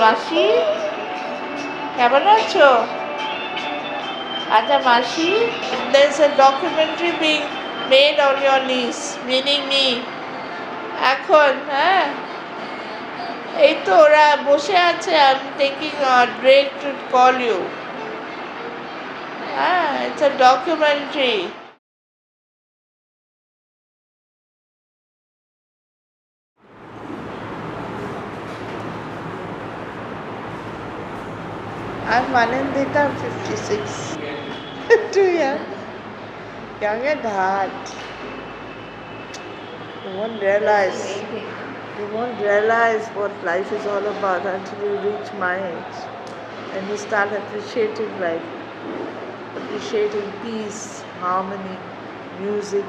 মাসি কেমন আছো? আচ্ছা মাসি, there's a documentary being made on your niece, meaning me. এখন হ্যাঁ, এই তো ওরা বসে আছে, I'm taking a break to call you. হ্যাঁ, it's a documentary. I'm Anandita, I'm 56. Too young. Young at heart. You won't realize what life is all about until you reach my age. And you start appreciating life. Appreciating peace, harmony, music,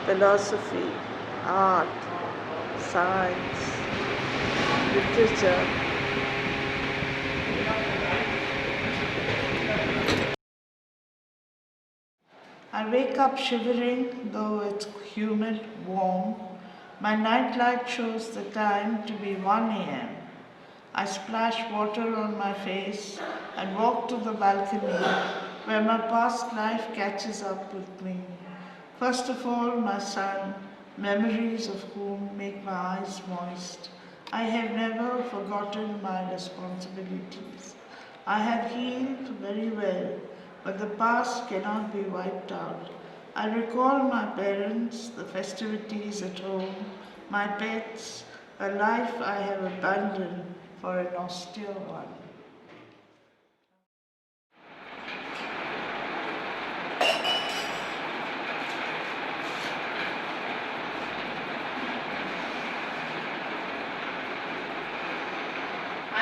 philosophy, art, science, literature. I wake up shivering, though it's humid, warm. My night light shows the time to be 1 a.m. I splash water on my face and walk to the balcony where my past life catches up with me. First of all, my son, memories of whom make my eyes moist. I have never forgotten my responsibilities. I have healed very well, but the past cannot be wiped out. I recall my parents, the festivities at home, my pets, a life I have abandoned for an austere one.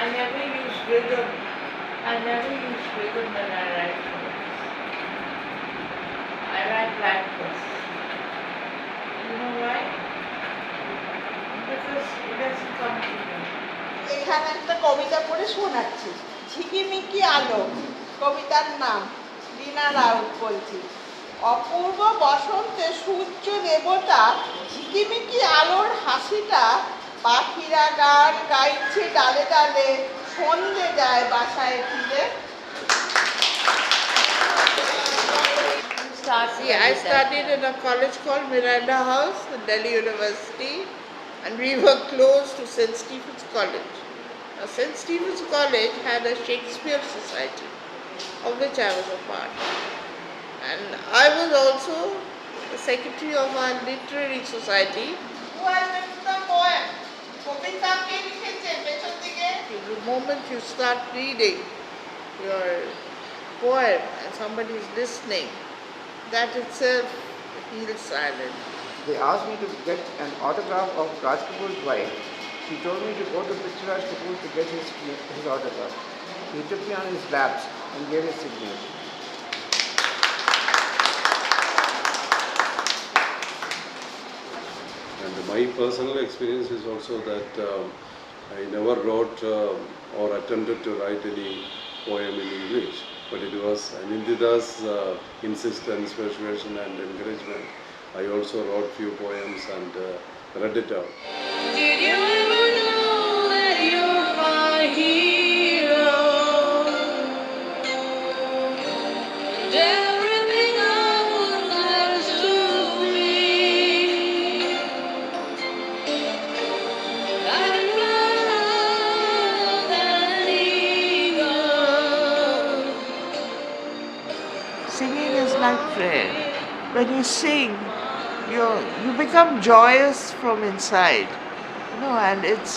I never use rhythm. When I write poems. I write blank verse. You know why? Because it doesn't come to me. এখানে একটা কবিতা পড়ে শোনাচ্ছি। ঝিকিমিকি আলো, কবিতার নাম, লীনা রাউত বলছি। অপূর্ব বসন্তে সূর্য দেবতা ঝিকিমিকি আলোর হাসিটা, পাখিরা গান গাইছে ডালে ডালে, সন্ধে যায় বাসায় ফিরে। I studied in a college called Miranda House in Delhi University, and we were close to St. Stephen's College. Now, St. Stephen's College had a Shakespeare Society, of which I was a part. And I was also the secretary of our literary society. The moment you start reading your poem and somebody is listening, that itself feels silent. They asked me to get an autograph of Raj Kapoor's wife. She told me to go to Prithviraj Kapoor to get his autograph. He took me on his laps and gave his signature. And my personal experience is also that I never wrote or attempted to write any poem in English, but it was Anindita's insistence, persuasion and encouragement. I also wrote few poems and read it out. Did you ever know that you're my hero? And everything I would matters to me. I'm proud and eagle. Singing is like prayer. When you sing, you become joyous from inside, and it's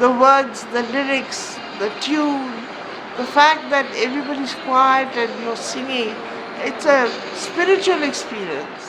the words, the lyrics, the tune, the fact that everybody's quiet and you're singing, it's a spiritual experience.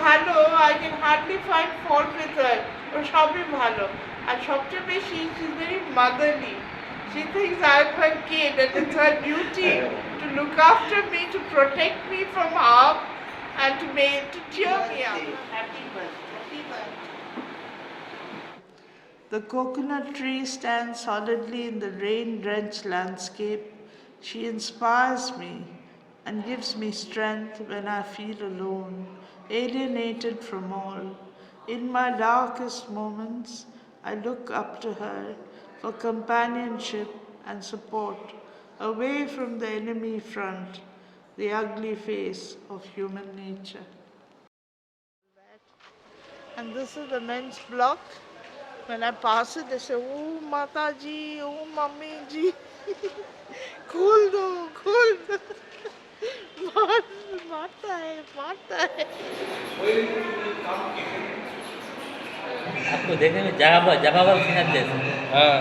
ভালো, I can hardly find fault with her. ও সবই ভালো। আর সবচেয়ে বেশি she's very motherly. She thinks I'm her kid and it's her duty to look after me, to protect me from harm and to cheer me up. Happy birthday. The coconut tree stands solidly in the rain-drenched landscape. She inspires me and gives me strength when I feel alone, alienated from all. In my darkest moments, I look up to her for companionship and support, away from the enemy front, the ugly face of human nature. And this is the men's block. When I pass it, they say, "Oh, Mataji, oh, Mummy ji, खोल दो." मारता है. आपको देखने में जवाब सिन्हा जैसा हाँ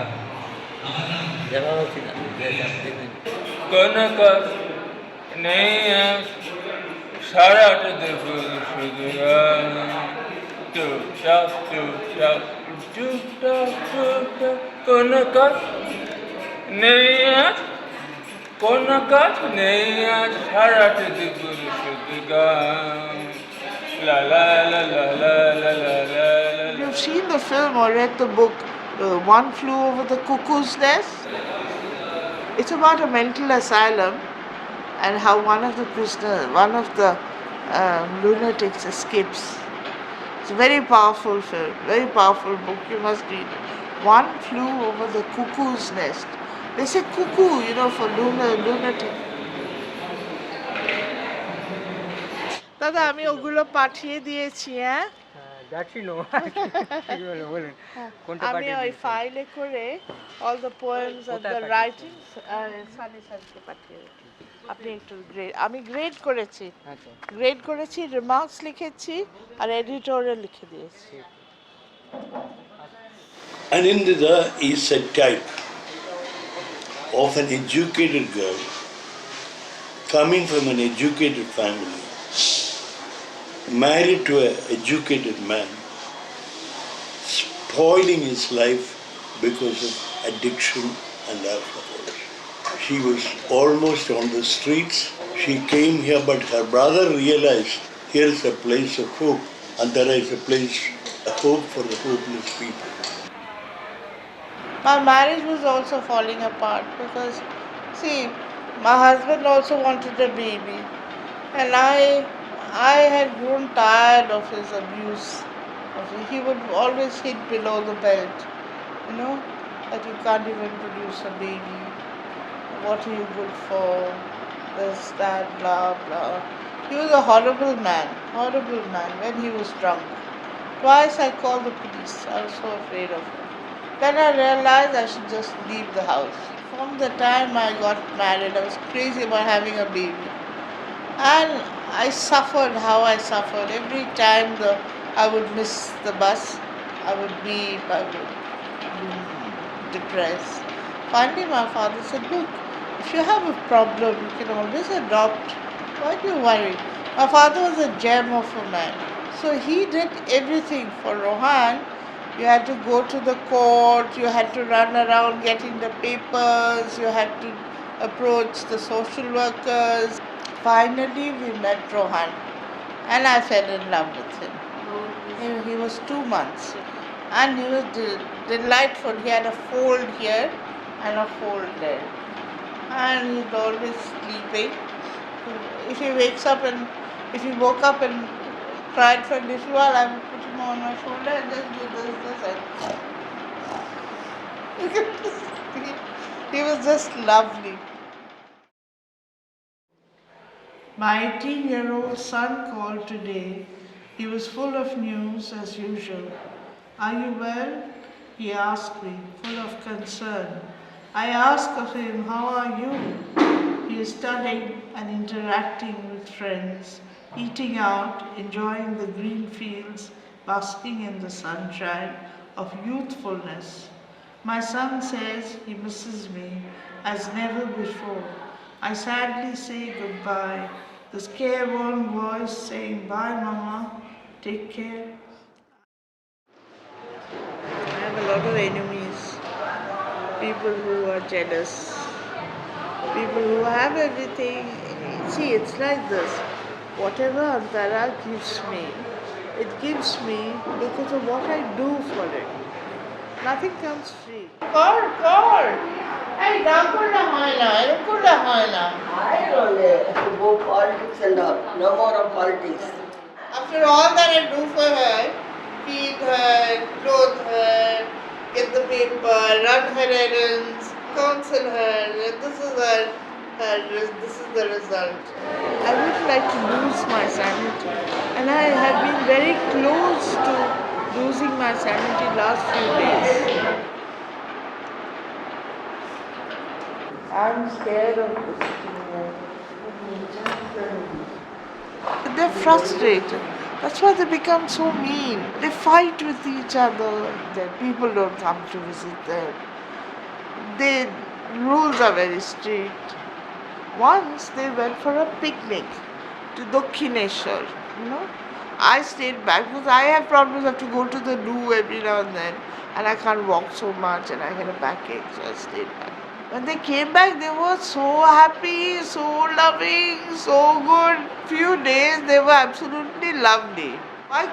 जवाब सिन्हा जैसा देखने में कनक नहीं है सारा देखो कनक नहीं है कनक नहीं है सारा देखो la la la la la la la la. You've seen the film or read the book, One Flew Over the Cuckoo's Nest? It's about a mental asylum and how one of the lunatics escapes. It's a very powerful film, very powerful book. You must read it. One Flew Over the Cuckoo's Nest. They say cuckoo, for lunatic. দাদা আমি ওগুলো পাঠিয়ে দিয়েছি হ্যাঁ যাচ্ছি no বলেন কোনটা আমি পাঠিয়ে ওই দিয়েছেন? ফাইলে করে all the poems and কোথায় the পাঠিয়েছেন? writings সানি স্যারকে পাঠিয়ে দিয়েছি। আপনি একটু আমি গ্রেড করেছি আচ্ছা রিমার্কস লিখেছি আর এডিটোরিয়াল লিখে দিয়েছি। Anindita is a type of an educated girl coming from an educated family, married to an educated man, spoiling his life because of addiction and alcohol. She was almost on the streets. She came here, but her brother realized here is a place of hope, and there is a place, a hope for the hopeless people. My marriage was also falling apart because, see, my husband also wanted a baby, and I had grown tired of his abuse. He would always hit below the belt, that you can't even produce a baby. What are you good for? This, that, blah, blah. He was a horrible man when he was drunk. Twice I called the police. I was so afraid of him. Then I realized I should just leave the house. From the time I got married, I was crazy about having a baby. And I suffered how I suffered. Every time I would miss the bus, I would weep, I would be depressed. Finally my father said, look, if you have a problem, you can always adopt. Why do you worry? My father was a gem of a man. So he did everything for Rohan. You had to go to the court, you had to run around getting the papers, you had to approach the social workers. Finally we met Rohan and I fell in love with him. He was 2 months and he was delightful. He had a fold here and a fold there. And he's always sleeping. If he wakes up and if he woke up and cried for a little while, I would put him on my shoulder and just do this and he was just lovely. My 18-year-old son called today. He was full of news as usual. Are you well? He asked me, full of concern. I asked of him, how are you? He is studying and interacting with friends, eating out, enjoying the green fields, basking in the sunshine of youthfulness. My son says he misses me as never before. I sadly say goodbye, this careworn voice saying bye mama Take care. I have a lot of enemies. People who are jealous. People who have everything. See, it's like this. Whatever Antara gives me, it gives me because of what I do for it. Nothing comes free. Kor! Hey, Nakula Haina, Nakula Haina. I don't go politics and all. No more of politics. After all that I do for her, feed her, clothe her, get the paper, run her errands, counsel her, and this is the result. I wouldn't like to lose my sanity, and I have been very close to losing my sanity last few days. I'm scared of visiting them. They're frustrated. That's why they become so mean. They fight with each other. Their people don't come to visit them. The rules are very strict. Once they went for a picnic to Dakshineshwar. I stayed back because I have problems. I have to go to the loo every now and then, and I can't walk so much, and I had a backache, so I stayed back. When they came back, they were so happy, so loving, so good. Few days, they were absolutely lovely. Why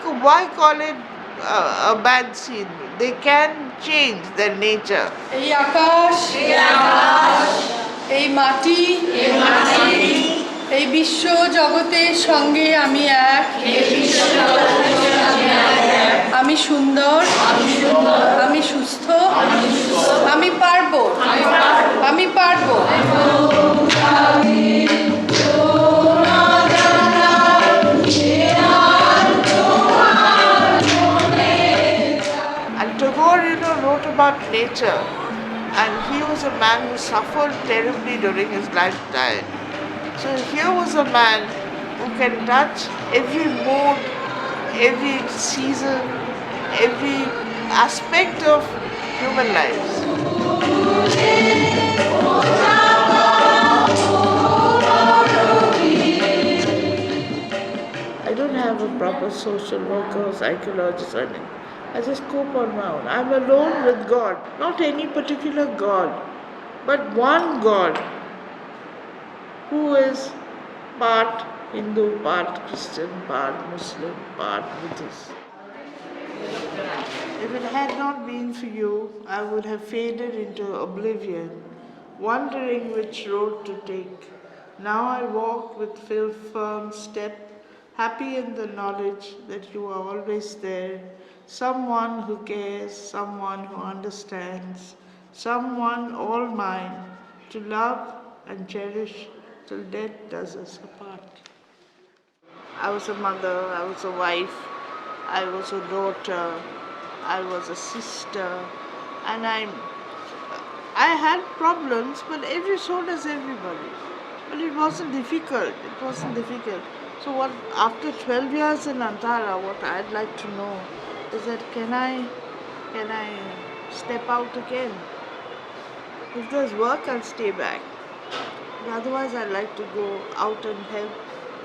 call it a bad scene? They can change their nature. এই আকাশ এই মাটি এই বিশ্ব জগতের সঙ্গে আমি এক আমি সুন্দর আমি সুস্থ আমি পারবো আমি পারবো And Tagore, wrote about nature, and he was a man who suffered terribly during his lifetime. So here was a man who can touch every mood, every season, every aspect of human lives. I don't have a proper social worker or psychologist or anything. I just cope on my own. I'm alone with God. Not any particular God, but one God who is part Hindu, part Christian, part Muslim, part Buddhist. If it had not been for you, I would have faded into oblivion, wondering which road to take. Now I walk with firm step, happy in the knowledge that you are always there, someone who cares, someone who understands, someone all mine, to love and cherish till death does us apart. I was a mother, I was a wife, I was a daughter, I was a sister, and I had problems, but so does everybody. But it wasn't difficult. So what, after 12 years in Antara, what I'd like to know is that can I step out again? If there's work, I'll stay back. But otherwise, I'd like to go out and help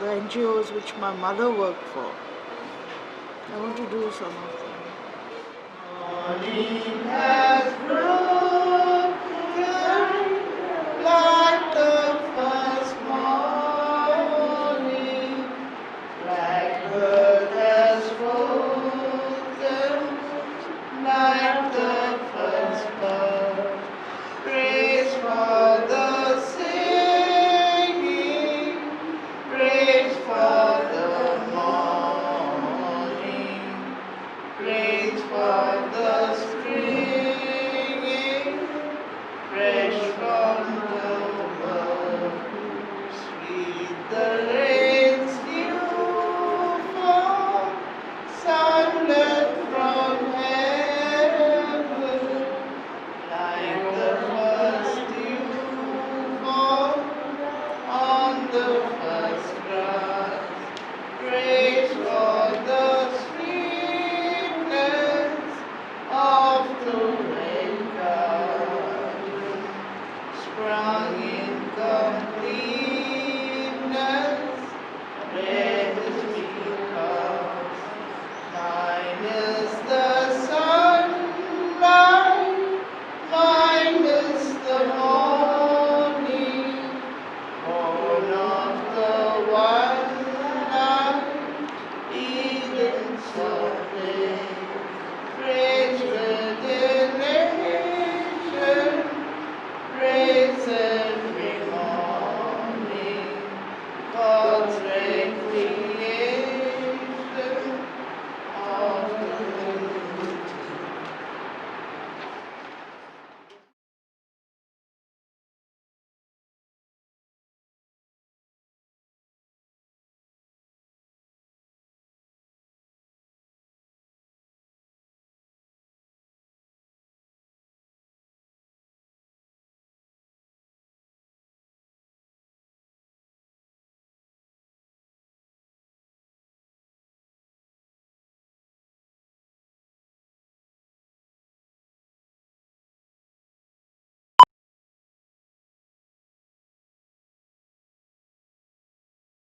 the NGOs which my mother worked for. I want to do some of them. Morning has grown.